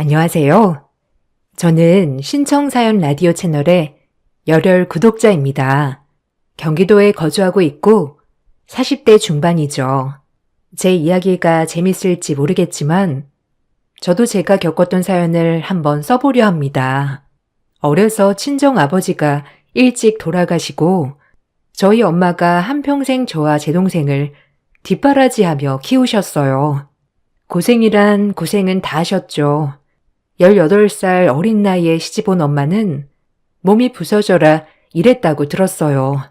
안녕하세요. 저는 신청사연 라디오 채널의 열혈 구독자입니다. 경기도에 거주하고 있고 40대 중반이죠. 제 이야기가 재밌을지 모르겠지만 저도 제가 겪었던 사연을 한번 써보려 합니다. 어려서 친정 아버지가 일찍 돌아가시고 저희 엄마가 한평생 저와 제 동생을 뒷바라지하며 키우셨어요. 고생이란 고생은 다 하셨죠. 18살 어린 나이에 시집온 엄마는 몸이 부서져라 이랬다고 들었어요.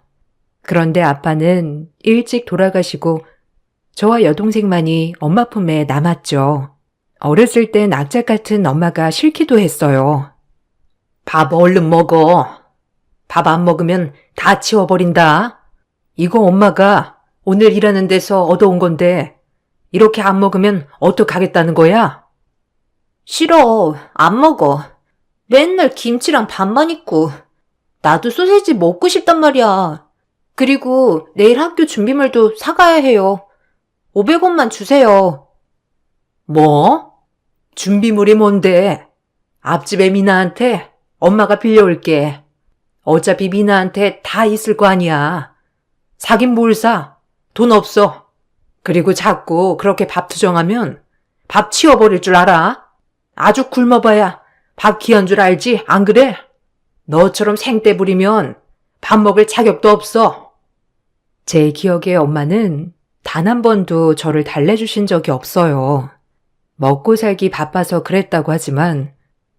그런데 아빠는 일찍 돌아가시고 저와 여동생만이 엄마 품에 남았죠. 어렸을 땐 악착 같은 엄마가 싫기도 했어요. 밥 얼른 먹어. 밥 안 먹으면 다 치워버린다. 이거 엄마가 오늘 일하는 데서 얻어온 건데 이렇게 안 먹으면 어떡하겠다는 거야? 싫어. 안 먹어. 맨날 김치랑 밥만 있고. 나도 소세지 먹고 싶단 말이야. 그리고 내일 학교 준비물도 사가야 해요. 500원만 주세요. 뭐? 준비물이 뭔데? 앞집에 미나한테 엄마가 빌려올게. 어차피 미나한테 다 있을 거 아니야. 사긴 뭘 사? 돈 없어. 그리고 자꾸 그렇게 밥 투정하면 밥 치워버릴 줄 알아? 아주 굶어봐야 밥 귀한 줄 알지? 안 그래? 너처럼 생떼 부리면 밥 먹을 자격도 없어. 제 기억에 엄마는 단 한 번도 저를 달래주신 적이 없어요. 먹고 살기 바빠서 그랬다고 하지만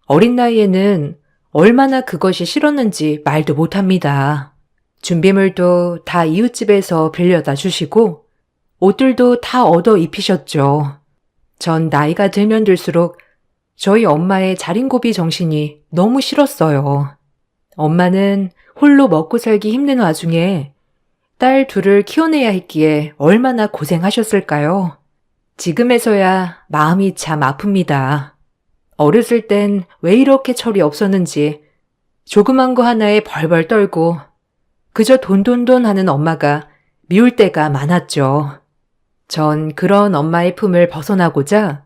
어린 나이에는 얼마나 그것이 싫었는지 말도 못합니다. 준비물도 다 이웃집에서 빌려다 주시고 옷들도 다 얻어 입히셨죠. 전 나이가 들면 들수록 저희 엄마의 자린고비 정신이 너무 싫었어요. 엄마는 홀로 먹고 살기 힘든 와중에 딸 둘을 키워내야 했기에 얼마나 고생하셨을까요? 지금에서야 마음이 참 아픕니다. 어렸을 땐 왜 이렇게 철이 없었는지 조그만 거 하나에 벌벌 떨고 그저 돈돈돈 하는 엄마가 미울 때가 많았죠. 전 그런 엄마의 품을 벗어나고자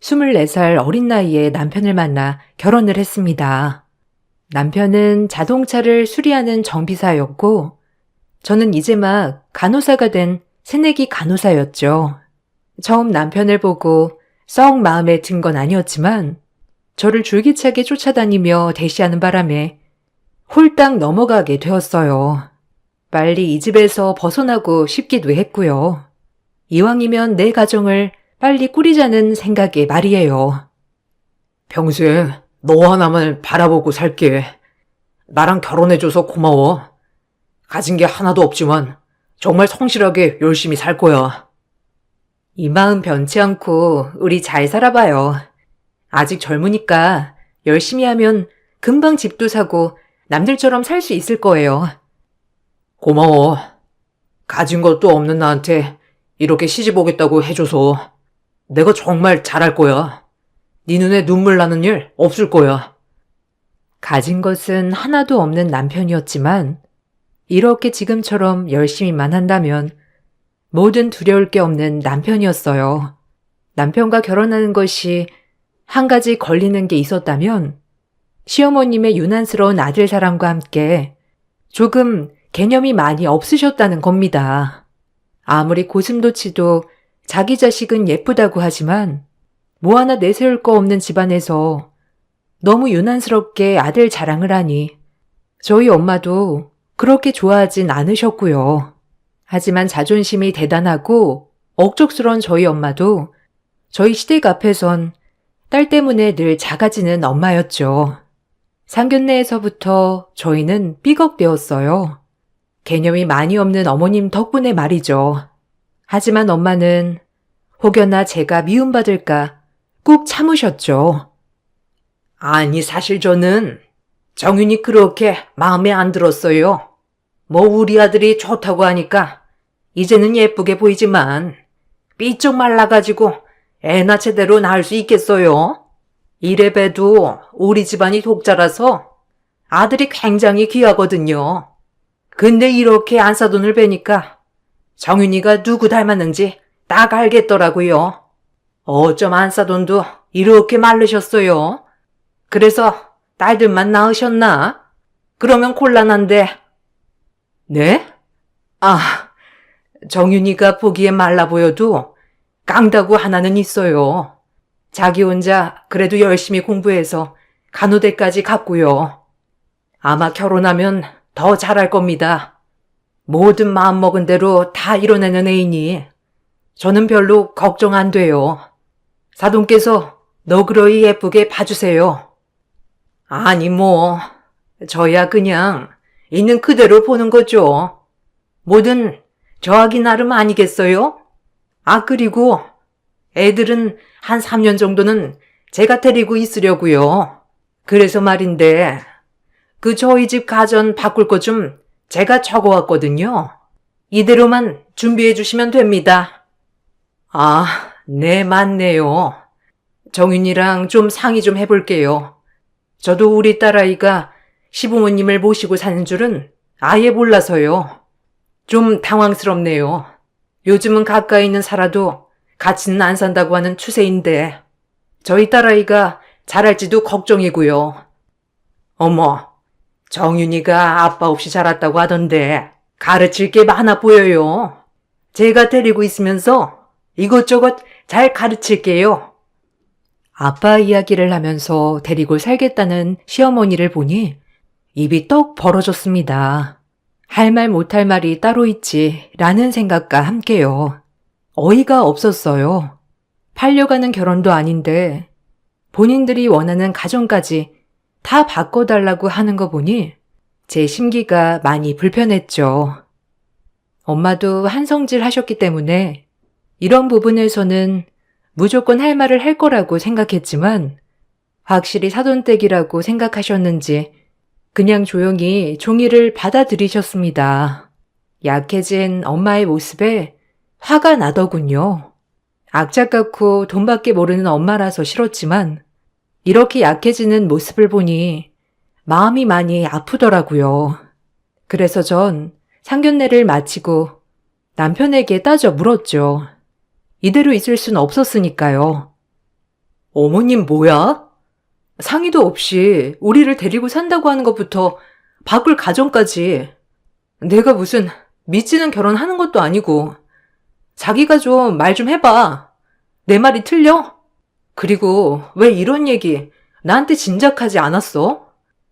24살 어린 나이에 남편을 만나 결혼을 했습니다. 남편은 자동차를 수리하는 정비사였고 저는 이제 막 간호사가 된 새내기 간호사였죠. 처음 남편을 보고 썩 마음에 든 건 아니었지만 저를 줄기차게 쫓아다니며 대시하는 바람에 홀딱 넘어가게 되었어요. 빨리 이 집에서 벗어나고 싶기도 했고요. 이왕이면 내 가정을 빨리 꾸리자는 생각에 말이에요. 평생 너 하나만 바라보고 살게. 나랑 결혼해줘서 고마워. 가진 게 하나도 없지만 정말 성실하게 열심히 살 거야. 이 마음 변치 않고 우리 잘 살아봐요. 아직 젊으니까 열심히 하면 금방 집도 사고 남들처럼 살 수 있을 거예요. 고마워. 가진 것도 없는 나한테 이렇게 시집 오겠다고 해줘서 내가 정말 잘할 거야. 네 눈에 눈물 나는 일 없을 거야. 가진 것은 하나도 없는 남편이었지만 이렇게 지금처럼 열심히만 한다면 뭐든 두려울 게 없는 남편이었어요. 남편과 결혼하는 것이 한 가지 걸리는 게 있었다면 시어머님의 유난스러운 아들 사랑과 함께 조금 개념이 많이 없으셨다는 겁니다. 아무리 고슴도치도 자기 자식은 예쁘다고 하지만 뭐 하나 내세울 거 없는 집안에서 너무 유난스럽게 아들 자랑을 하니 저희 엄마도 그렇게 좋아하진 않으셨고요. 하지만 자존심이 대단하고 억척스러운 저희 엄마도 저희 시댁 앞에선 딸 때문에 늘 작아지는 엄마였죠. 상견례에서부터 저희는 삐걱대었어요. 개념이 많이 없는 어머님 덕분에 말이죠. 하지만 엄마는 혹여나 제가 미움받을까 꾹 참으셨죠. 아니 사실 저는 정윤이 그렇게 마음에 안 들었어요. 뭐 우리 아들이 좋다고 하니까 이제는 예쁘게 보이지만 삐쩍 말라가지고 애나 제대로 낳을 수 있겠어요? 이래봬도 우리 집안이 독자라서 아들이 굉장히 귀하거든요. 근데 이렇게 안사돈을 베니까 정윤이가 누구 닮았는지 딱 알겠더라고요. 어쩜 안사돈도 이렇게 마르셨어요? 그래서 딸들만 낳으셨나? 그러면 곤란한데. 네? 아, 정윤이가 보기에 말라 보여도 깡다구 하나는 있어요. 자기 혼자 그래도 열심히 공부해서 간호대까지 갔고요. 아마 결혼하면 더 잘할 겁니다. 모든 마음먹은 대로 다 이뤄내는 애이니 저는 별로 걱정 안 돼요. 사돈께서 너그러이 예쁘게 봐주세요. 아니 저야 그냥 있는 그대로 보는 거죠. 뭐든 저하기 나름 아니겠어요? 아, 그리고 애들은 한 3년 정도는 제가 데리고 있으려고요. 그래서 말인데 저희 집 가전 바꿀 것 좀 제가 적어왔거든요. 이대로만 준비해 주시면 됩니다. 아, 네, 맞네요. 정윤이랑 좀 상의 좀 해볼게요. 저도 우리 딸아이가 시부모님을 모시고 사는 줄은 아예 몰라서요. 좀 당황스럽네요. 요즘은 가까이 있는 살아도 같이는 안 산다고 하는 추세인데 저희 딸아이가 잘할지도 걱정이고요. 어머, 정윤이가 아빠 없이 자랐다고 하던데 가르칠 게 많아 보여요. 제가 데리고 있으면서 이것저것 잘 가르칠게요. 아빠 이야기를 하면서 데리고 살겠다는 시어머니를 보니 입이 떡 벌어졌습니다. 할 말 못할 말이 따로 있지 라는 생각과 함께요. 어이가 없었어요. 팔려가는 결혼도 아닌데 본인들이 원하는 가정까지 다 바꿔달라고 하는 거 보니 제 심기가 많이 불편했죠. 엄마도 한성질 하셨기 때문에 이런 부분에서는 무조건 할 말을 할 거라고 생각했지만 확실히 사돈댁이라고 생각하셨는지 그냥 조용히 종이를 받아들이셨습니다. 약해진 엄마의 모습에 화가 나더군요. 악착 같고 돈밖에 모르는 엄마라서 싫었지만 이렇게 약해지는 모습을 보니 마음이 많이 아프더라고요. 그래서 전 상견례를 마치고 남편에게 따져 물었죠. 이대로 있을 순 없었으니까요. 어머님 뭐야? 상의도 없이 우리를 데리고 산다고 하는 것부터 바꿀 가정까지. 내가 무슨 미치는 결혼하는 것도 아니고. 자기가 좀 말 좀 해봐. 내 말이 틀려? 그리고 왜 이런 얘기 나한테 진작하지 않았어?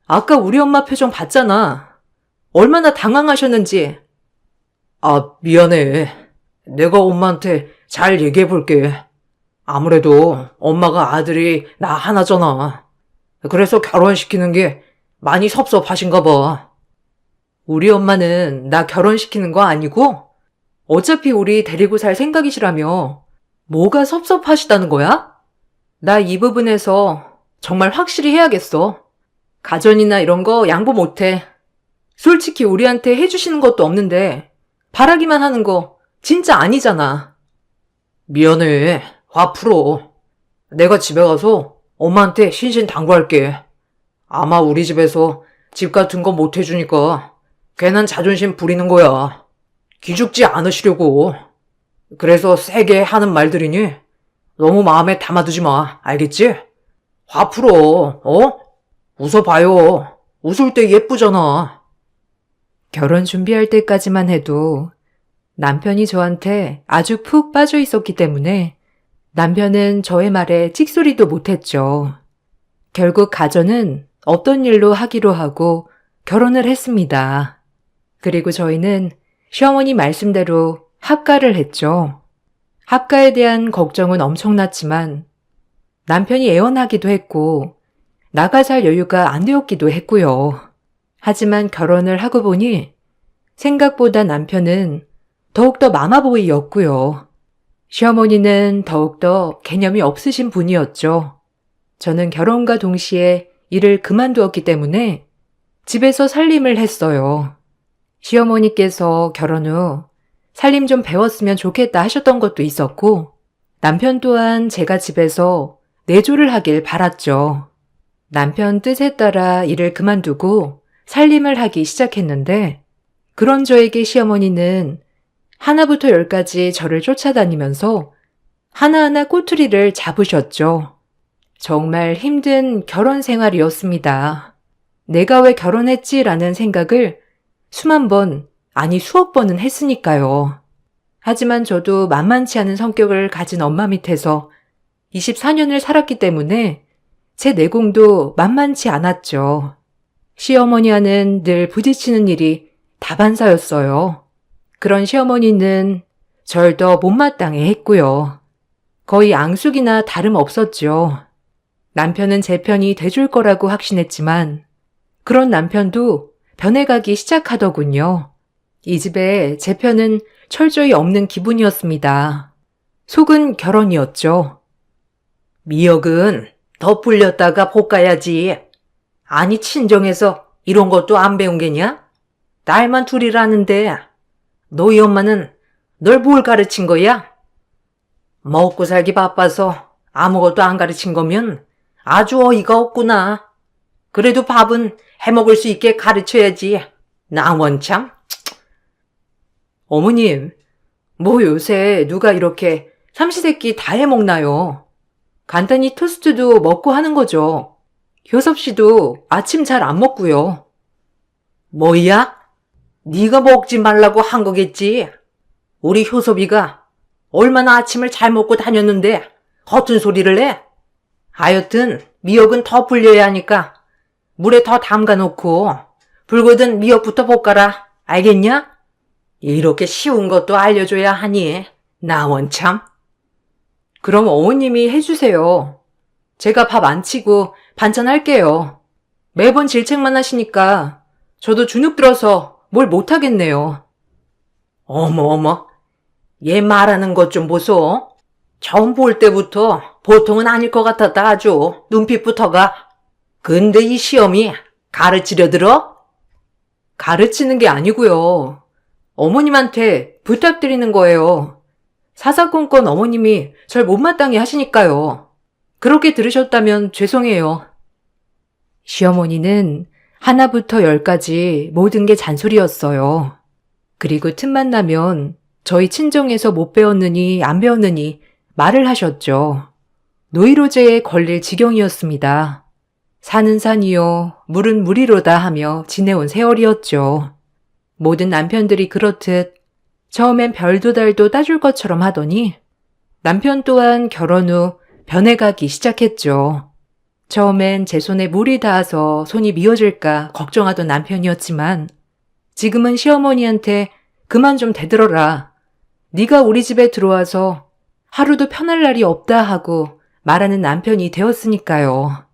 아까 우리 엄마 표정 봤잖아. 얼마나 당황하셨는지. 아, 미안해. 내가 엄마한테 잘 얘기해 볼게. 아무래도 엄마가 아들이 나 하나잖아. 그래서 결혼시키는 게 많이 섭섭하신가 봐. 우리 엄마는 나 결혼시키는 거 아니고 어차피 우리 데리고 살 생각이시라며 뭐가 섭섭하시다는 거야? 나 이 부분에서 정말 확실히 해야겠어. 가전이나 이런 거 양보 못해. 솔직히 우리한테 해주시는 것도 없는데 바라기만 하는 거 진짜 아니잖아. 미안해. 화 풀어. 내가 집에 가서 엄마한테 신신당부할게. 아마 우리 집에서 집 같은 거 못 해주니까 괜한 자존심 부리는 거야. 기죽지 않으시려고. 그래서 세게 하는 말들이니 너무 마음에 담아두지 마. 알겠지? 화 풀어. 웃어봐요. 웃을 때 예쁘잖아. 결혼 준비할 때까지만 해도 남편이 저한테 아주 푹 빠져 있었기 때문에 남편은 저의 말에 찍소리도 못했죠. 결국 가전은 없던 일로 하기로 하고 결혼을 했습니다. 그리고 저희는 시어머니 말씀대로 합가를 했죠. 합가에 대한 걱정은 엄청났지만 남편이 애원하기도 했고 나가 살 여유가 안 되었기도 했고요. 하지만 결혼을 하고 보니 생각보다 남편은 더욱더 마마보이였고요. 시어머니는 더욱더 개념이 없으신 분이었죠. 저는 결혼과 동시에 일을 그만두었기 때문에 집에서 살림을 했어요. 시어머니께서 결혼 후 살림 좀 배웠으면 좋겠다 하셨던 것도 있었고 남편 또한 제가 집에서 내조를 하길 바랐죠. 남편 뜻에 따라 일을 그만두고 살림을 하기 시작했는데 그런 저에게 시어머니는 하나부터 열까지 저를 쫓아다니면서 하나하나 꼬투리를 잡으셨죠. 정말 힘든 결혼 생활이었습니다. 내가 왜 결혼했지라는 생각을 수만 번, 아니 수억 번은 했으니까요. 하지만 저도 만만치 않은 성격을 가진 엄마 밑에서 24년을 살았기 때문에 제 내공도 만만치 않았죠. 시어머니와는 늘 부딪히는 일이 다반사였어요. 그런 시어머니는 절 더 못마땅해 했고요. 거의 앙숙이나 다름없었죠. 남편은 제 편이 돼줄 거라고 확신했지만 그런 남편도 변해가기 시작하더군요. 이 집에 제 편은 철저히 없는 기분이었습니다. 속은 결혼이었죠. 미역은 더 불렸다가 볶아야지. 아니 친정에서 이런 것도 안 배운 게냐? 딸만 둘이라는데 너희 엄마는 널 뭘 가르친 거야? 먹고 살기 바빠서 아무것도 안 가르친 거면 아주 어이가 없구나. 그래도 밥은 해먹을 수 있게 가르쳐야지. 나 원참. 어머님, 뭐 요새 누가 이렇게 삼시세끼 다 해먹나요? 간단히 토스트도 먹고 하는 거죠. 효섭 씨도 아침 잘 안 먹고요. 뭐야? 네가 먹지 말라고 한 거겠지? 우리 효섭이가 얼마나 아침을 잘 먹고 다녔는데 허튼 소리를 해? 하여튼 미역은 더 불려야 하니까 물에 더 담가놓고 불거든 미역부터 볶아라. 알겠냐? 이렇게 쉬운 것도 알려줘야 하니 나 원참. 그럼 어머님이 해주세요. 제가 밥 안 치고 반찬 할게요. 매번 질책만 하시니까 저도 주눅 들어서 뭘 못하겠네요. 어머, 얘 말하는 것 좀 보소. 처음 볼 때부터 보통은 아닐 것 같았다 아주 눈빛부터가. 근데 이 시험이 가르치려 들어? 가르치는 게 아니고요. 어머님한테 부탁드리는 거예요. 사사건건 어머님이 절 못마땅해 하시니까요. 그렇게 들으셨다면 죄송해요. 시어머니는 하나부터 열까지 모든 게 잔소리였어요. 그리고 틈만 나면 저희 친정에서 못 배웠느니 안 배웠느니 말을 하셨죠. 노이로제에 걸릴 지경이었습니다. 산은 산이요, 물은 물이로다 하며 지내온 세월이었죠. 모든 남편들이 그렇듯 처음엔 별도 달도 따줄 것처럼 하더니 남편 또한 결혼 후 변해가기 시작했죠. 처음엔 제 손에 물이 닿아서 손이 미어질까 걱정하던 남편이었지만 지금은 시어머니한테 그만 좀 대들어라. 네가 우리 집에 들어와서 하루도 편할 날이 없다 하고 말하는 남편이 되었으니까요.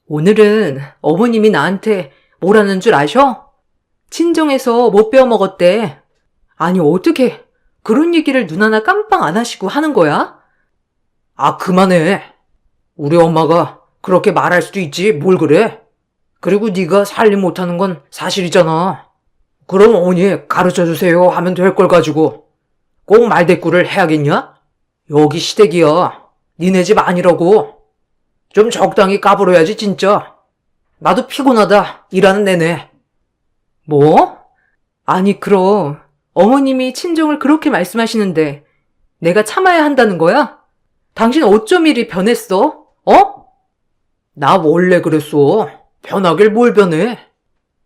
오늘은 어머님이 나한테 뭐라는 줄 아셔? 친정에서 못 배워 먹었대. 아니 어떻게 그런 얘기를 눈 하나 깜빡 안 하시고 하는 거야? 아 그만해. 우리 엄마가 그렇게 말할 수도 있지 뭘 그래? 그리고 네가 살림 못하는 건 사실이잖아. 그럼 어머니 가르쳐주세요 하면 될 걸 가지고 꼭 말대꾸를 해야겠냐? 여기 시댁이야. 니네 집 아니라고. 좀 적당히 까불어야지 진짜. 나도 피곤하다 일하는 내내. 뭐? 아니 그럼 어머님이 친정을 그렇게 말씀하시는데 내가 참아야 한다는 거야? 당신 어쩜 이리 변했어? 어? 나 원래 그랬어. 변하길 뭘 변해.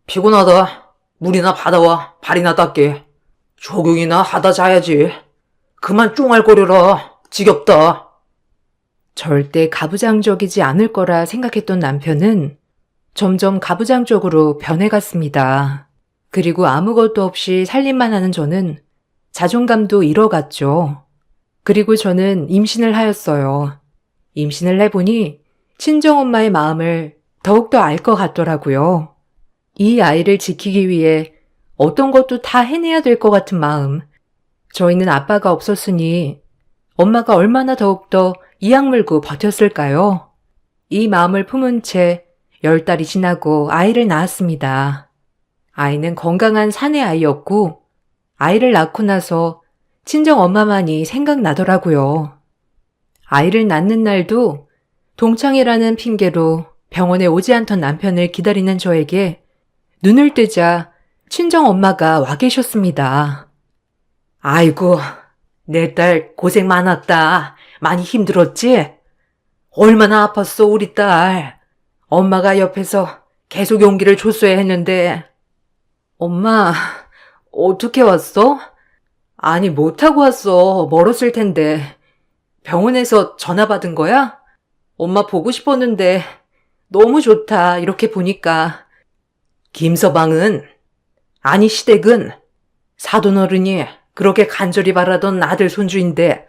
피곤하다. 물이나 받아와 발이나 닦게. 조경이나 하다 자야지. 그만 쫑알거려라. 지겹다. 절대 가부장적이지 않을 거라 생각했던 남편은 점점 가부장적으로 변해갔습니다. 그리고 아무것도 없이 살림만 하는 저는 자존감도 잃어갔죠. 그리고 저는 임신을 하였어요. 임신을 해보니 친정엄마의 마음을 더욱더 알 것 같더라고요. 이 아이를 지키기 위해 어떤 것도 다 해내야 될 것 같은 마음. 저희는 아빠가 없었으니 엄마가 얼마나 더욱더 이악 물고 버텼을까요? 이 마음을 품은 채 10달이 지나고 아이를 낳았습니다. 아이는 건강한 사내 아이였고 아이를 낳고 나서 친정 엄마만이 생각나더라고요. 아이를 낳는 날도 동창회라는 핑계로 병원에 오지 않던 남편을 기다리는 저에게 눈을 뜨자 친정 엄마가 와 계셨습니다. 아이고, 내 딸 고생 많았다. 많이 힘들었지? 얼마나 아팠어, 우리 딸. 엄마가 옆에서 계속 용기를 줬어야 했는데. 엄마, 어떻게 왔어? 아니, 못 타고 왔어. 멀었을 텐데. 병원에서 전화 받은 거야? 엄마 보고 싶었는데 너무 좋다. 이렇게 보니까. 김서방은, 아니 시댁은 사돈어른이 그렇게 간절히 바라던 아들 손주인데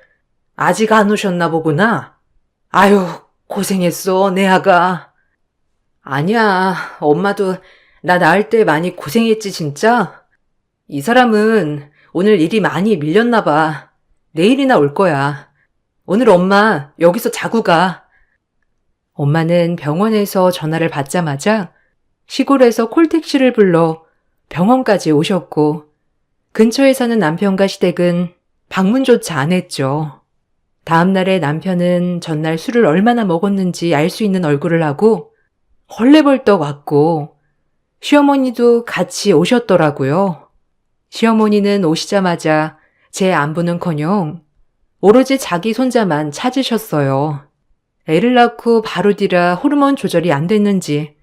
아직 안 오셨나 보구나. 아유, 고생했어, 내 아가. 아니야, 엄마도 나 낳을 때 많이 고생했지, 진짜. 이 사람은 오늘 일이 많이 밀렸나 봐. 내일이나 올 거야. 오늘 엄마 여기서 자고 가. 엄마는 병원에서 전화를 받자마자 시골에서 콜택시를 불러 병원까지 오셨고 근처에 사는 남편과 시댁은 방문조차 안 했죠. 다음 날에 남편은 전날 술을 얼마나 먹었는지 알 수 있는 얼굴을 하고 헐레벌떡 왔고 시어머니도 같이 오셨더라고요. 시어머니는 오시자마자 제 안부는커녕 오로지 자기 손자만 찾으셨어요. 애를 낳고 바로 뒤라 호르몬 조절이 안 됐는지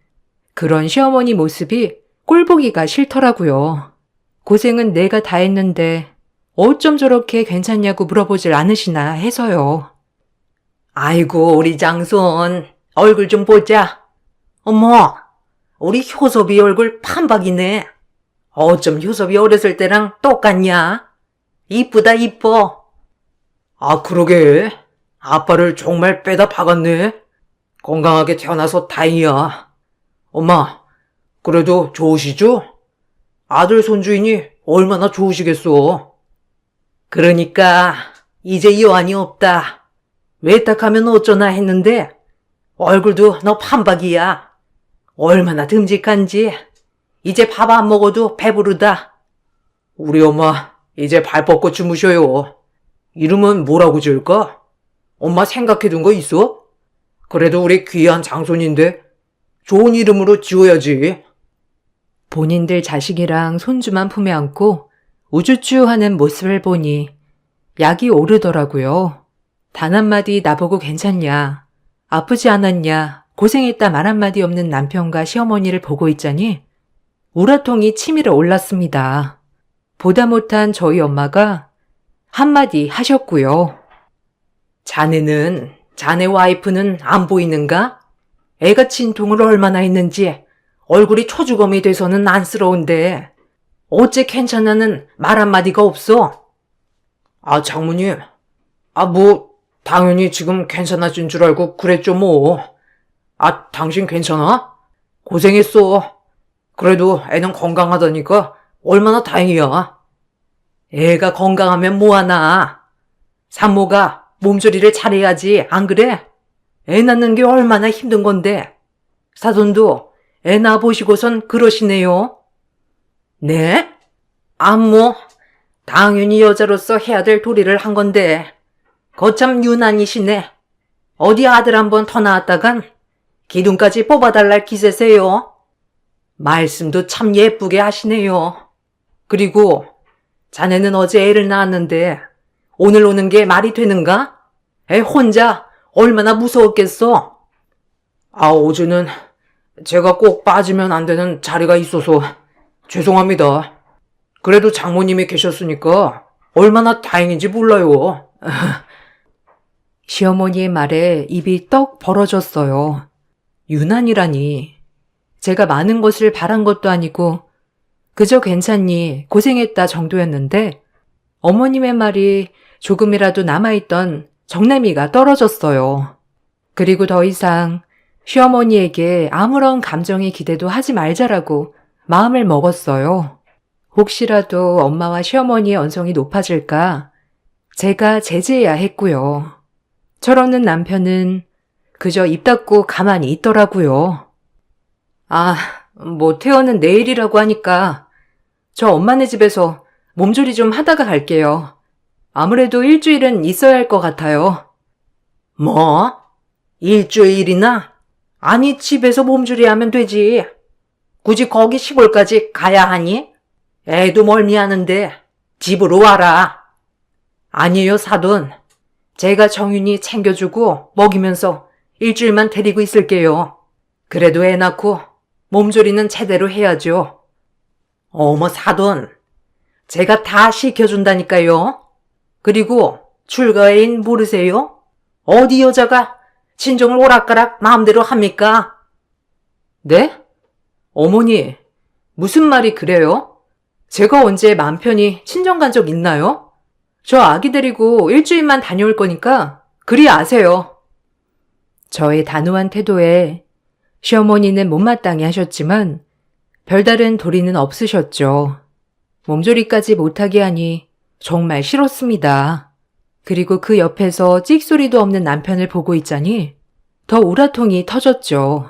그런 시어머니 모습이 꼴보기가 싫더라고요. 고생은 내가 다 했는데 어쩜 저렇게 괜찮냐고 물어보질 않으시나 해서요. 아이고, 우리 장손, 얼굴 좀 보자. 어머, 우리 효섭이 얼굴 판박이네. 어쩜 효섭이 어렸을 때랑 똑같냐? 이쁘다, 이뻐. 아, 그러게. 아빠를 정말 빼다 박았네. 건강하게 태어나서 다행이야. 엄마, 그래도 좋으시죠? 아들 손주이니 얼마나 좋으시겠어. 그러니까 이제 여한이 없다. 외탁하면 어쩌나 했는데 얼굴도 너 판박이야. 얼마나 듬직한지. 이제 밥 안 먹어도 배부르다. 우리 엄마 이제 발 뻗고 주무셔요. 이름은 뭐라고 지을까? 엄마 생각해둔 거 있어? 그래도 우리 귀한 장손인데 좋은 이름으로 지어야지. 본인들 자식이랑 손주만 품에 안고 우쭈쭈하는 모습을 보니 약이 오르더라고요. 단 한마디 나보고 괜찮냐, 아프지 않았냐, 고생했다 말 한마디 없는 남편과 시어머니를 보고 있자니 우라통이 치밀어 올랐습니다. 보다 못한 저희 엄마가 한마디 하셨고요. 자네 와이프는 안 보이는가? 애가 진통을 얼마나 했는지 얼굴이 초주검이 돼서는 안쓰러운데 어째 괜찮아는 말 한마디가 없어? 아, 장모님. 당연히 지금 괜찮아진 줄 알고 그랬죠, 뭐. 아, 당신 괜찮아? 고생했어. 그래도 애는 건강하다니까 얼마나 다행이야. 애가 건강하면 뭐하나. 산모가 몸조리를 잘해야지, 안 그래? 애 낳는 게 얼마나 힘든 건데. 사돈도 애 낳아보시고선 그러시네요. 네? 당연히 여자로서 해야 될 도리를 한 건데 거참 유난이시네. 어디 아들 한 번 더 낳았다간 기둥까지 뽑아달랄 기세세요. 말씀도 참 예쁘게 하시네요. 그리고 자네는 어제 애를 낳았는데 오늘 오는 게 말이 되는가? 애 혼자 얼마나 무서웠겠어? 어제는 제가 꼭 빠지면 안 되는 자리가 있어서 죄송합니다. 그래도 장모님이 계셨으니까 얼마나 다행인지 몰라요. 시어머니의 말에 입이 떡 벌어졌어요. 유난이라니. 제가 많은 것을 바란 것도 아니고 그저 괜찮니, 고생했다 정도였는데 어머님의 말이 조금이라도 남아있던 정내미가 떨어졌어요. 그리고 더 이상 시어머니에게 아무런 감정의 기대도 하지 말자라고 마음을 먹었어요. 혹시라도 엄마와 시어머니의 언성이 높아질까 제가 제재해야 했고요. 철없는 남편은 그저 입 닫고 가만히 있더라고요. 태어는 내일이라고 하니까 저 엄마네 집에서 몸조리 좀 하다가 갈게요. 아무래도 일주일은 있어야 할 것 같아요. 뭐? 일주일이나? 아니, 집에서 몸조리 하면 되지. 굳이 거기 시골까지 가야 하니? 애도 멀미하는데 집으로 와라. 아니에요, 사돈. 제가 정윤이 챙겨주고 먹이면서 일주일만 데리고 있을게요. 그래도 애 낳고 몸조리는 제대로 해야죠. 어머 사돈, 제가 다 시켜준다니까요. 그리고 출가인 모르세요? 어디 여자가 친정을 오락가락 마음대로 합니까? 네? 어머니, 무슨 말이 그래요? 제가 언제 맘 편히 친정 간 적 있나요? 저 아기 데리고 일주일만 다녀올 거니까 그리 아세요. 저의 단호한 태도에 시어머니는 못마땅해 하셨지만 별다른 도리는 없으셨죠. 몸조리까지 못하게 하니 정말 싫었습니다. 그리고 그 옆에서 찍소리도 없는 남편을 보고 있자니 더 우라통이 터졌죠.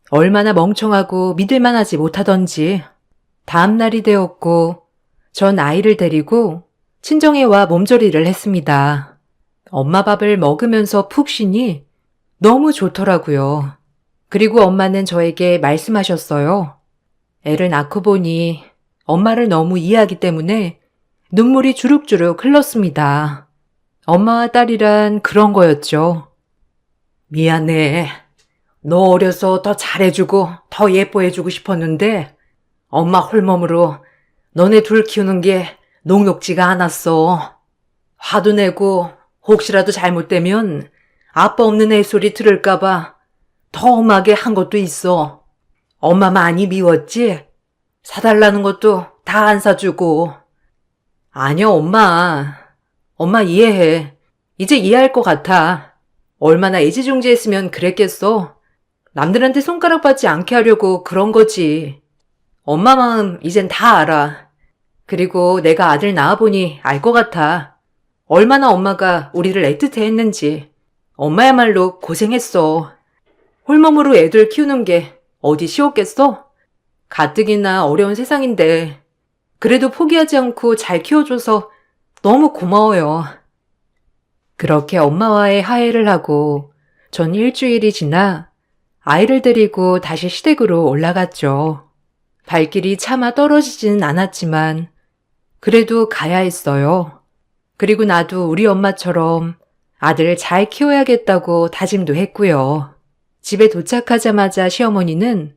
얼마나 멍청하고 믿을만하지 못하던지. 다음 날이 되었고 전 아이를 데리고 친정에 와 몸조리를 했습니다. 엄마 밥을 먹으면서 푹 쉬니 너무 좋더라고요. 그리고 엄마는 저에게 말씀하셨어요. 애를 낳고 보니 엄마를 너무 이해하기 때문에 눈물이 주룩주룩 흘렀습니다. 엄마와 딸이란 그런 거였죠. 미안해. 너 어려서 더 잘해주고 더 예뻐해주고 싶었는데 엄마 홀몸으로 너네 둘 키우는 게 녹록지가 않았어. 화도 내고 혹시라도 잘못되면 아빠 없는 애 소리 들을까봐 더 험하게 한 것도 있어. 엄마 많이 미웠지? 사달라는 것도 다 안 사주고. 아니야, 엄마. 엄마 이해해. 이제 이해할 것 같아. 얼마나 애지중지했으면 그랬겠어. 남들한테 손가락 받지 않게 하려고 그런 거지. 엄마 마음 이젠 다 알아. 그리고 내가 아들 낳아보니 알 것 같아. 얼마나 엄마가 우리를 애틋해 했는지. 엄마야말로 고생했어. 홀몸으로 애들 키우는 게 어디 쉬웠겠어? 가뜩이나 어려운 세상인데 그래도 포기하지 않고 잘 키워줘서 너무 고마워요. 그렇게 엄마와의 화해를 하고 전 일주일이 지나 아이를 데리고 다시 시댁으로 올라갔죠. 발길이 차마 떨어지지는 않았지만 그래도 가야 했어요. 그리고 나도 우리 엄마처럼 아들을 잘 키워야겠다고 다짐도 했고요. 집에 도착하자마자 시어머니는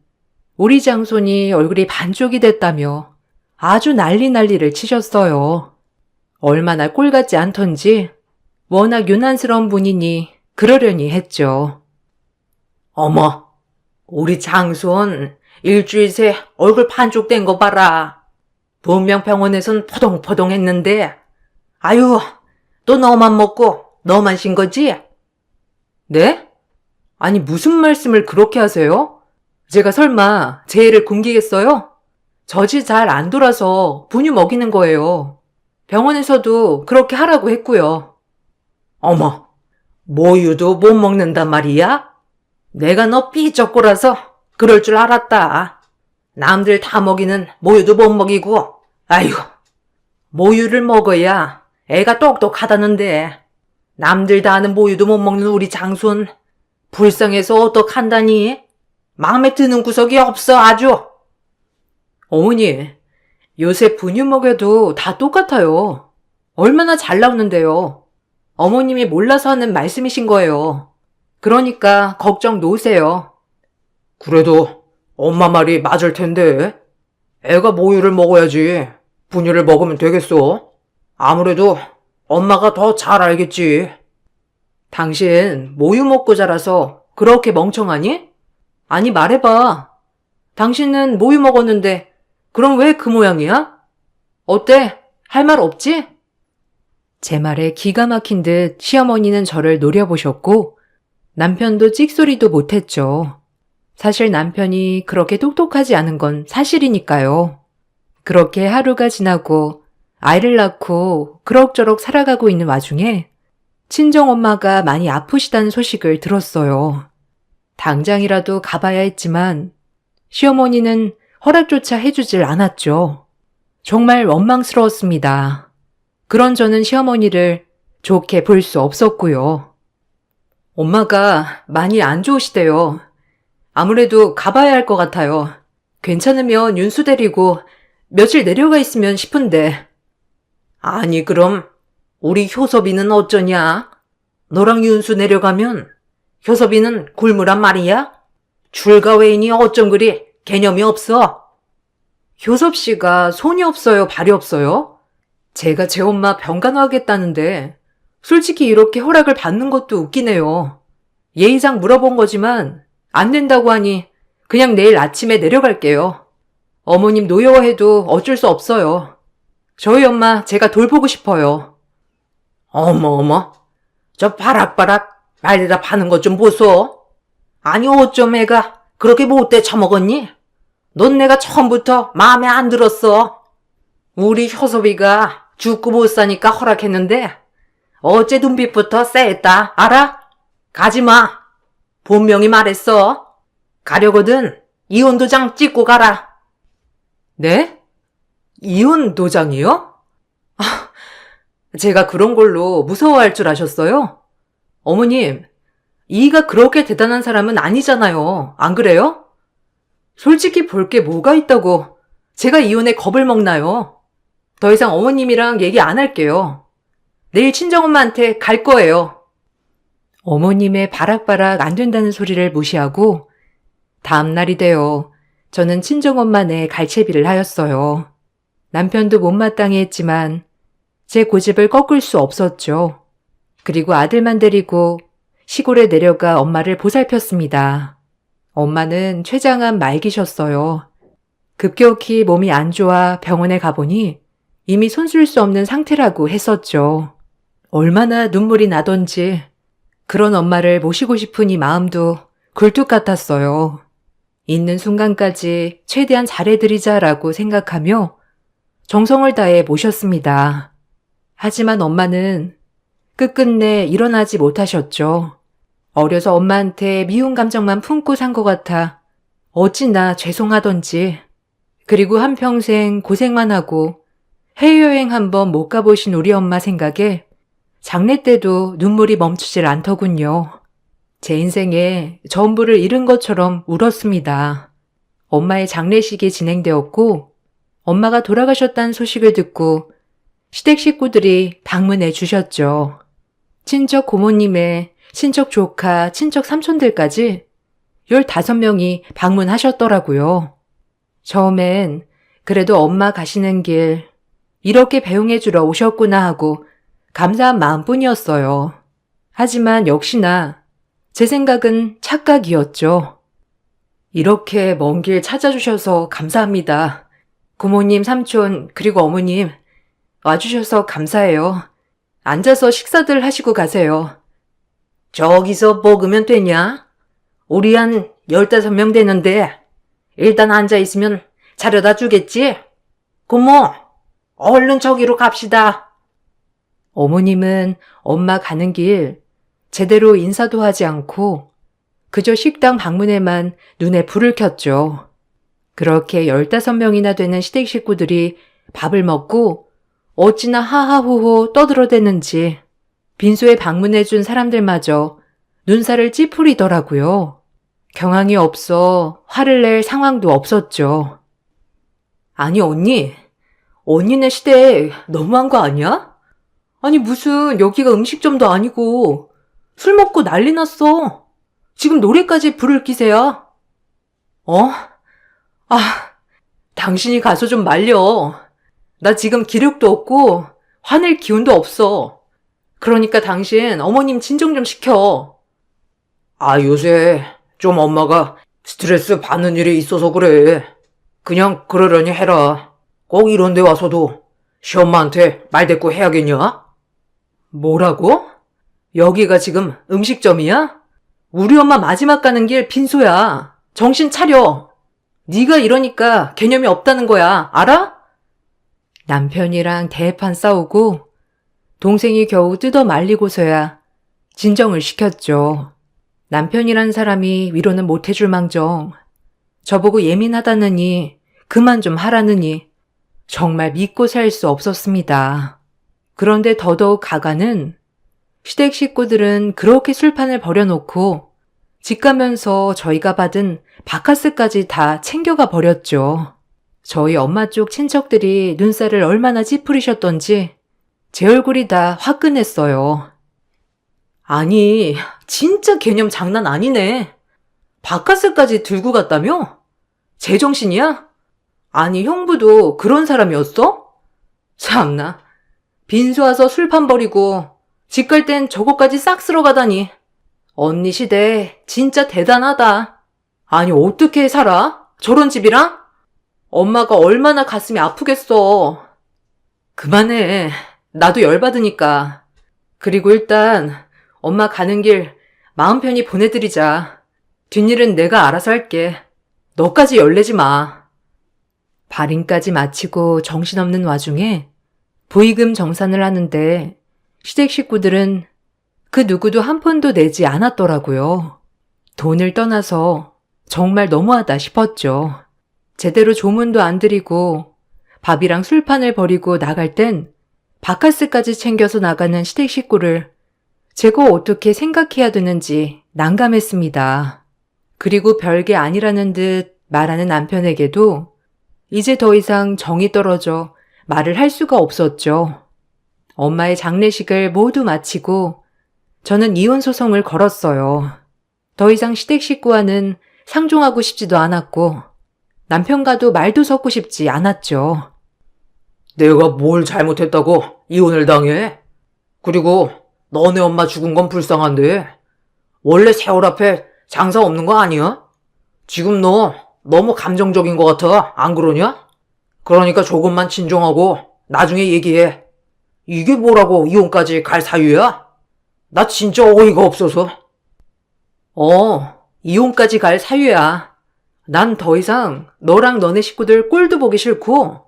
우리 장손이 얼굴이 반쪽이 됐다며 아주 난리를 치셨어요. 얼마나 꼴 같지 않던지 워낙 유난스러운 분이니 그러려니 했죠. 어머, 우리 장손 일주일 새 얼굴 반쪽 된 거 봐라. 분명 병원에선 포동포동 했는데 아유, 또 너만 먹고 너만 쉰 거지? 네? 아니 무슨 말씀을 그렇게 하세요? 제가 설마 제 애를 굶기겠어요? 젖이 잘 안 돌아서 분유 먹이는 거예요. 병원에서도 그렇게 하라고 했고요. 어머, 모유도 못 먹는단 말이야? 내가 너 삐쩍꼬라서 그럴 줄 알았다. 남들 다 먹이는 모유도 못 먹이고, 아유, 모유를 먹어야 애가 똑똑하다는데 남들 다 아는 모유도 못 먹는 우리 장손 불쌍해서 어떡한다니? 마음에 드는 구석이 없어 아주. 어머니, 요새 분유 먹여도 다 똑같아요. 얼마나 잘 나오는데요. 어머님이 몰라서 하는 말씀이신 거예요. 그러니까 걱정 놓으세요. 그래도 엄마 말이 맞을 텐데. 애가 모유를 먹어야지 분유를 먹으면 되겠어. 아무래도 엄마가 더 잘 알겠지. 당신 모유 먹고 자라서 그렇게 멍청하니? 아니 말해봐. 당신은 모유 먹었는데 그럼 왜 그 모양이야? 어때? 할 말 없지? 제 말에 기가 막힌 듯 시어머니는 저를 노려보셨고 남편도 찍소리도 못했죠. 사실 남편이 그렇게 똑똑하지 않은 건 사실이니까요. 그렇게 하루가 지나고 아이를 낳고 그럭저럭 살아가고 있는 와중에 친정엄마가 많이 아프시다는 소식을 들었어요. 당장이라도 가봐야 했지만 시어머니는 허락조차 해주질 않았죠. 정말 원망스러웠습니다. 그런 저는 시어머니를 좋게 볼 수 없었고요. 엄마가 많이 안 좋으시대요. 아무래도 가봐야 할 것 같아요. 괜찮으면 윤수 데리고 며칠 내려가 있으면 싶은데. 아니 그럼 우리 효섭이는 어쩌냐? 너랑 윤수 내려가면 효섭이는 굶으란 말이야? 줄과 외인이 어쩜 그리 개념이 없어? 효섭 씨가 손이 없어요, 발이 없어요? 제가 제 엄마 병간호하겠다는데 솔직히 이렇게 허락을 받는 것도 웃기네요. 예의상 물어본 거지만 안 된다고 하니 그냥 내일 아침에 내려갈게요. 어머님 노여워해도 어쩔 수 없어요. 저희 엄마 제가 돌보고 싶어요. 어머, 저 바락바락 말대답 하는 것 좀 보소. 아니 어쩜 애가 그렇게 못돼 처먹었니? 넌 내가 처음부터 마음에 안 들었어. 우리 효섭이가 죽고 못 사니까 허락했는데 어째 눈빛부터 쎄했다, 알아? 가지마. 분명히 말했어. 가려거든 이혼 도장 찍고 가라. 네? 이혼 도장이요? 제가 그런 걸로 무서워할 줄 아셨어요? 어머님, 이가 그렇게 대단한 사람은 아니잖아요. 안 그래요? 솔직히 볼 게 뭐가 있다고 제가 이혼에 겁을 먹나요? 더 이상 어머님이랑 얘기 안 할게요. 내일 친정엄마한테 갈 거예요. 어머님의 바락바락 안 된다는 소리를 무시하고 다음 날이 되어 저는 친정엄마네 갈채비를 하였어요. 남편도 못마땅해 했지만 제 고집을 꺾을 수 없었죠. 그리고 아들만 데리고 시골에 내려가 엄마를 보살폈습니다. 엄마는 췌장암 말기셨어요. 급격히 몸이 안 좋아 병원에 가보니 이미 손쓸 수 없는 상태라고 했었죠. 얼마나 눈물이 나던지 그런 엄마를 모시고 싶은 이 마음도 굴뚝 같았어요. 있는 순간까지 최대한 잘해드리자라고 생각하며 정성을 다해 모셨습니다. 하지만 엄마는 끝끝내 일어나지 못하셨죠. 어려서 엄마한테 미운 감정만 품고 산 것 같아 어찌나 죄송하던지. 그리고 한평생 고생만 하고 해외여행 한번 못 가보신 우리 엄마 생각에 장례 때도 눈물이 멈추질 않더군요. 제 인생에 전부를 잃은 것처럼 울었습니다. 엄마의 장례식이 진행되었고 엄마가 돌아가셨다는 소식을 듣고 시댁 식구들이 방문해 주셨죠. 친척 고모님의 친척 조카, 친척 삼촌들까지 15명이 방문하셨더라고요. 처음엔 그래도 엄마 가시는 길 이렇게 배웅해 주러 오셨구나 하고 감사한 마음뿐이었어요. 하지만 역시나 제 생각은 착각이었죠. 이렇게 먼 길 찾아주셔서 감사합니다. 고모님, 삼촌, 그리고 어머님 와주셔서 감사해요. 앉아서 식사들 하시고 가세요. 저기서 먹으면 되냐? 우리 한 15명 되는데 일단 앉아있으면 차려다 주겠지? 고모, 얼른 저기로 갑시다. 어머님은 엄마 가는 길 제대로 인사도 하지 않고 그저 식당 방문에만 눈에 불을 켰죠. 그렇게 15명이나 되는 시댁 식구들이 밥을 먹고 어찌나 하하호호 떠들어대는지 빈소에 방문해준 사람들마저 눈살을 찌푸리더라고요. 경황이 없어 화를 낼 상황도 없었죠. 아니 언니네 시댁 너무한 거 아니야? 아니 무슨 여기가 음식점도 아니고 술 먹고 난리 났어. 지금 노래까지 부를 기세야. 어? 당신이 가서 좀 말려. 나 지금 기력도 없고 화낼 기운도 없어. 그러니까 당신 어머님 진정 좀 시켜. 요새 좀 엄마가 스트레스 받는 일이 있어서 그래. 그냥 그러려니 해라. 꼭 이런 데 와서도 시엄마한테 말대꾸 해야겠냐? 뭐라고? 여기가 지금 음식점이야? 우리 엄마 마지막 가는 길 빈소야. 정신 차려. 네가 이러니까 개념이 없다는 거야. 알아? 남편이랑 대판 싸우고 동생이 겨우 뜯어 말리고서야 진정을 시켰죠. 남편이란 사람이 위로는 못해줄 망정 저보고 예민하다느니 그만 좀 하라느니 정말 믿고 살 수 없었습니다. 그런데 더더욱 가가는 시댁 식구들은 그렇게 술판을 벌여놓고 집 가면서 저희가 받은 바카스까지 다 챙겨가 버렸죠. 저희 엄마 쪽 친척들이 눈살을 얼마나 찌푸리셨던지 제 얼굴이 다 화끈했어요. 아니, 진짜 개념 장난 아니네. 바카스까지 들고 갔다며? 제정신이야? 아니, 형부도 그런 사람이었어? 참나. 빈수 와서 술판 버리고 집 갈 땐 저거까지 싹 쓸어 가다니. 언니 시대 진짜 대단하다. 아니, 어떻게 살아? 저런 집이랑? 엄마가 얼마나 가슴이 아프겠어. 그만해. 나도 열받으니까. 그리고 일단 엄마 가는 길 마음 편히 보내드리자. 뒷일은 내가 알아서 할게. 너까지 열내지 마. 발인까지 마치고 정신없는 와중에 부의금 정산을 하는데 시댁 식구들은 그 누구도 한 푼도 내지 않았더라고요. 돈을 떠나서 정말 너무하다 싶었죠. 제대로 조문도 안 드리고 밥이랑 술판을 버리고 나갈 땐 바카스까지 챙겨서 나가는 시댁 식구를 제가 어떻게 생각해야 되는지 난감했습니다. 그리고 별게 아니라는 듯 말하는 남편에게도 이제 더 이상 정이 떨어져 말을 할 수가 없었죠. 엄마의 장례식을 모두 마치고 저는 이혼 소송을 걸었어요. 더 이상 시댁 식구와는 상종하고 싶지도 않았고 남편과도 말도 섞고 싶지 않았죠. 내가 뭘 잘못했다고 이혼을 당해? 그리고 너네 엄마 죽은 건 불쌍한데 원래 세월 앞에 장사 없는 거 아니야? 지금 너 너무 감정적인 것 같아. 안 그러냐? 그러니까 조금만 진정하고 나중에 얘기해. 이게 뭐라고 이혼까지 갈 사유야? 나 진짜 어이가 없어서. 이혼까지 갈 사유야. 난 더 이상 너랑 너네 식구들 꼴도 보기 싫고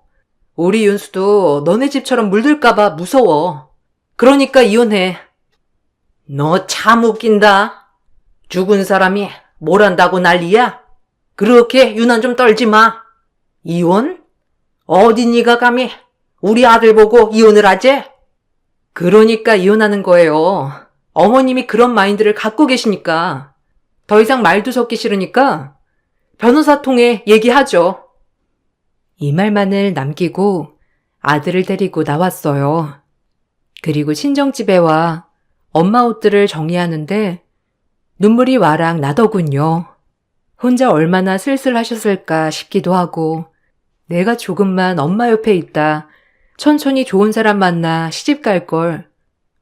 우리 윤수도 너네 집처럼 물들까봐 무서워. 그러니까 이혼해. 너 참 웃긴다. 죽은 사람이 뭘 한다고 난리야? 그렇게 유난 좀 떨지 마. 이혼? 어디 네가 감히 우리 아들 보고 이혼을 하지? 그러니까 이혼하는 거예요. 어머님이 그런 마인드를 갖고 계시니까. 더 이상 말도 섞기 싫으니까 변호사 통해 얘기하죠. 이 말만을 남기고 아들을 데리고 나왔어요. 그리고 친정집에 와 엄마 옷들을 정리하는데 눈물이 와락 나더군요. 혼자 얼마나 쓸쓸하셨을까 싶기도 하고 내가 조금만 엄마 옆에 있다 천천히 좋은 사람 만나 시집 갈 걸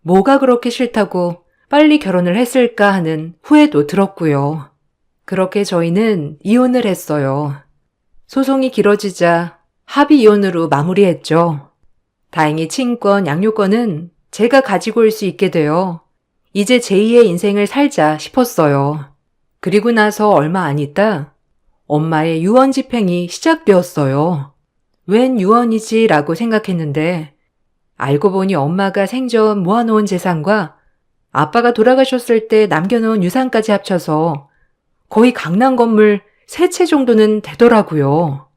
뭐가 그렇게 싫다고 빨리 결혼을 했을까 하는 후회도 들었고요. 그렇게 저희는 이혼을 했어요. 소송이 길어지자 합의 이혼으로 마무리했죠. 다행히 친권, 양육권은 제가 가지고 올 수 있게 되어 이제 제2의 인생을 살자 싶었어요. 그리고 나서 얼마 안 있다 엄마의 유언 집행이 시작되었어요. 웬 유언이지 라고 생각했는데 알고 보니 엄마가 생전 모아놓은 재산과 아빠가 돌아가셨을 때 남겨놓은 유산까지 합쳐서 거의 강남 건물 3채 정도는 되더라고요.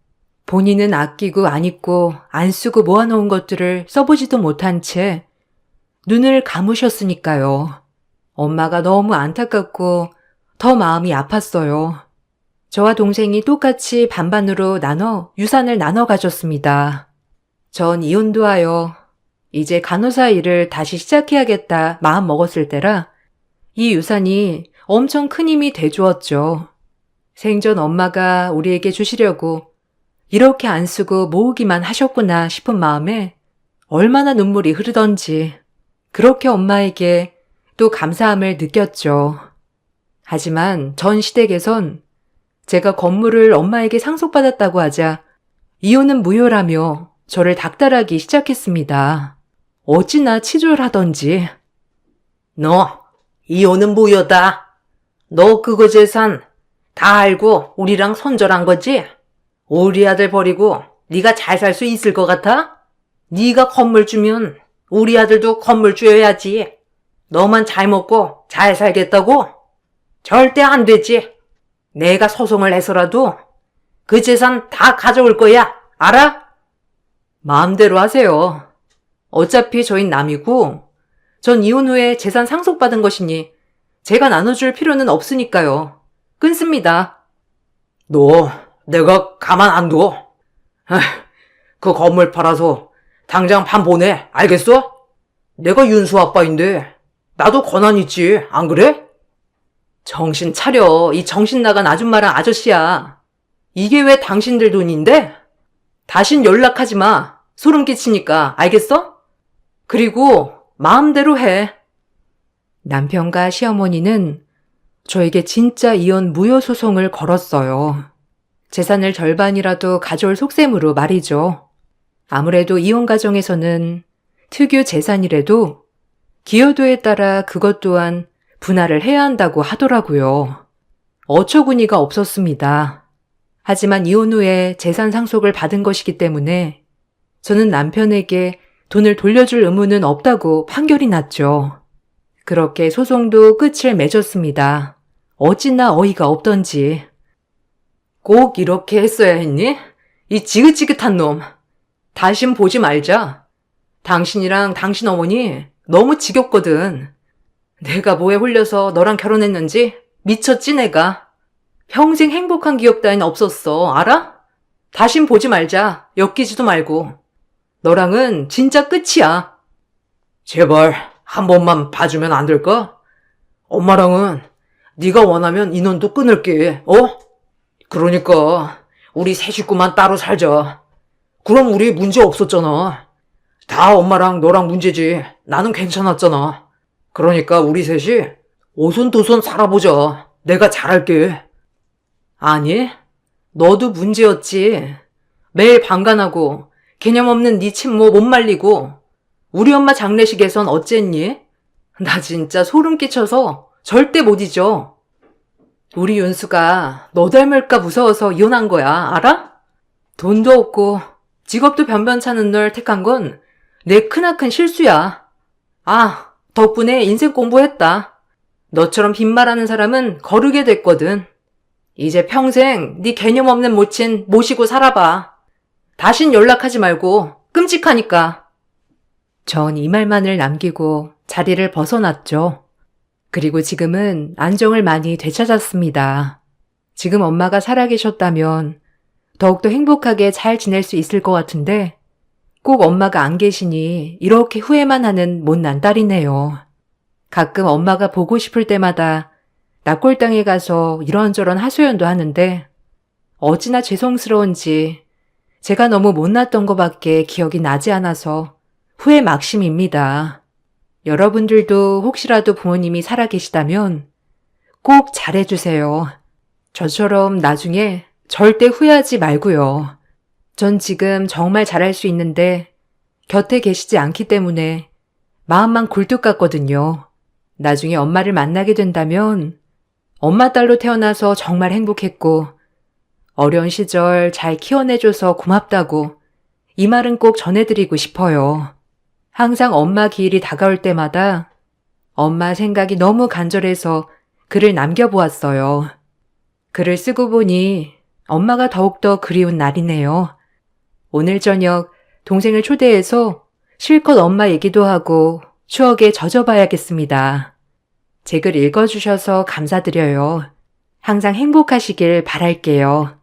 본인은 아끼고 안 입고 안 쓰고 모아놓은 것들을 써보지도 못한 채 눈을 감으셨으니까요. 엄마가 너무 안타깝고 더 마음이 아팠어요. 저와 동생이 똑같이 반반으로 나눠 유산을 나눠 가졌습니다. 전 이혼도 하여 이제 간호사 일을 다시 시작해야겠다 마음 먹었을 때라 이 유산이 엄청 큰 힘이 돼주었죠. 생전 엄마가 우리에게 주시려고 이렇게 안 쓰고 모으기만 하셨구나 싶은 마음에 얼마나 눈물이 흐르던지 그렇게 엄마에게 또 감사함을 느꼈죠. 하지만 전 시댁에선 제가 건물을 엄마에게 상속받았다고 하자 이혼은 무효라며 저를 닥달하기 시작했습니다. 어찌나 치졸하던지. 너 이혼은 무효다. 너 그거 재산 다 알고 우리랑 손절한 거지? 우리 아들 버리고 네가 잘 살 수 있을 것 같아? 네가 건물 주면 우리 아들도 건물 줘야지. 너만 잘 먹고 잘 살겠다고? 절대 안 되지. 내가 소송을 해서라도 그 재산 다 가져올 거야. 알아? 마음대로 하세요. 어차피 저흰 남이고 전 이혼 후에 재산 상속받은 것이니 제가 나눠줄 필요는 없으니까요. 끊습니다. 너 내가 가만 안 둬. 그 건물 팔아서 당장 반 보내. 알겠어? 내가 윤수 아빠인데 나도 권한 있지, 안 그래? 정신 차려, 이 정신 나간 아줌마랑 아저씨야. 이게 왜 당신들 돈인데? 다신 연락하지 마. 소름 끼치니까, 알겠어? 그리고 마음대로 해. 남편과 시어머니는 저에게 진짜 이혼 무효 소송을 걸었어요. 재산을 절반이라도 가져올 속셈으로 말이죠. 아무래도 이혼 가정에서는 특유 재산이라도 기여도에 따라 그것 또한 분할을 해야 한다고 하더라고요. 어처구니가 없었습니다. 하지만 이혼 후에 재산 상속을 받은 것이기 때문에 저는 남편에게 돈을 돌려줄 의무는 없다고 판결이 났죠. 그렇게 소송도 끝을 맺었습니다. 어찌나 어이가 없던지. 꼭 이렇게 했어야 했니? 이 지긋지긋한 놈. 다신 보지 말자. 당신이랑 당신 어머니 너무 지겹거든. 내가 뭐에 홀려서 너랑 결혼했는지 미쳤지 내가. 평생 행복한 기억 따윈 없었어. 알아? 다신 보지 말자. 엮이지도 말고. 너랑은 진짜 끝이야. 제발 한 번만 봐주면 안 될까? 엄마랑은 네가 원하면 인연도 끊을게. 그러니까 우리 세 식구만 따로 살자. 그럼 우리 문제 없었잖아. 다 엄마랑 너랑 문제지. 나는 괜찮았잖아. 그러니까 우리 셋이 오손도손 살아보자. 내가 잘할게. 아니, 너도 문제였지. 매일 방관하고 개념 없는 네 친모 못 말리고 우리 엄마 장례식에선 어쨌니? 나 진짜 소름 끼쳐서 절대 못 잊어. 우리 윤수가 너 닮을까 무서워서 이혼한 거야. 알아? 돈도 없고 직업도 변변찮은 널 택한 건 내 크나큰 실수야. 아, 덕분에 인생 공부했다. 너처럼 빈말하는 사람은 거르게 됐거든. 이제 평생 네 개념 없는 모친 모시고 살아봐. 다신 연락하지 말고 끔찍하니까. 전 이 말만을 남기고 자리를 벗어났죠. 그리고 지금은 안정을 많이 되찾았습니다. 지금 엄마가 살아계셨다면 더욱더 행복하게 잘 지낼 수 있을 것 같은데 꼭 엄마가 안 계시니 이렇게 후회만 하는 못난 딸이네요. 가끔 엄마가 보고 싶을 때마다 납골당에 가서 이런저런 하소연도 하는데 어찌나 죄송스러운지 제가 너무 못났던 것밖에 기억이 나지 않아서 후회 막심입니다. 여러분들도 혹시라도 부모님이 살아계시다면 꼭 잘해주세요. 저처럼 나중에 절대 후회하지 말고요. 전 지금 정말 잘할 수 있는데 곁에 계시지 않기 때문에 마음만 굴뚝 같거든요. 나중에 엄마를 만나게 된다면 엄마 딸로 태어나서 정말 행복했고 어려운 시절 잘 키워내줘서 고맙다고 이 말은 꼭 전해드리고 싶어요. 항상 엄마 기일이 다가올 때마다 엄마 생각이 너무 간절해서 글을 남겨보았어요. 글을 쓰고 보니 엄마가 더욱더 그리운 날이네요. 오늘 저녁 동생을 초대해서 실컷 엄마 얘기도 하고 추억에 젖어봐야겠습니다. 제 글 읽어주셔서 감사드려요. 항상 행복하시길 바랄게요.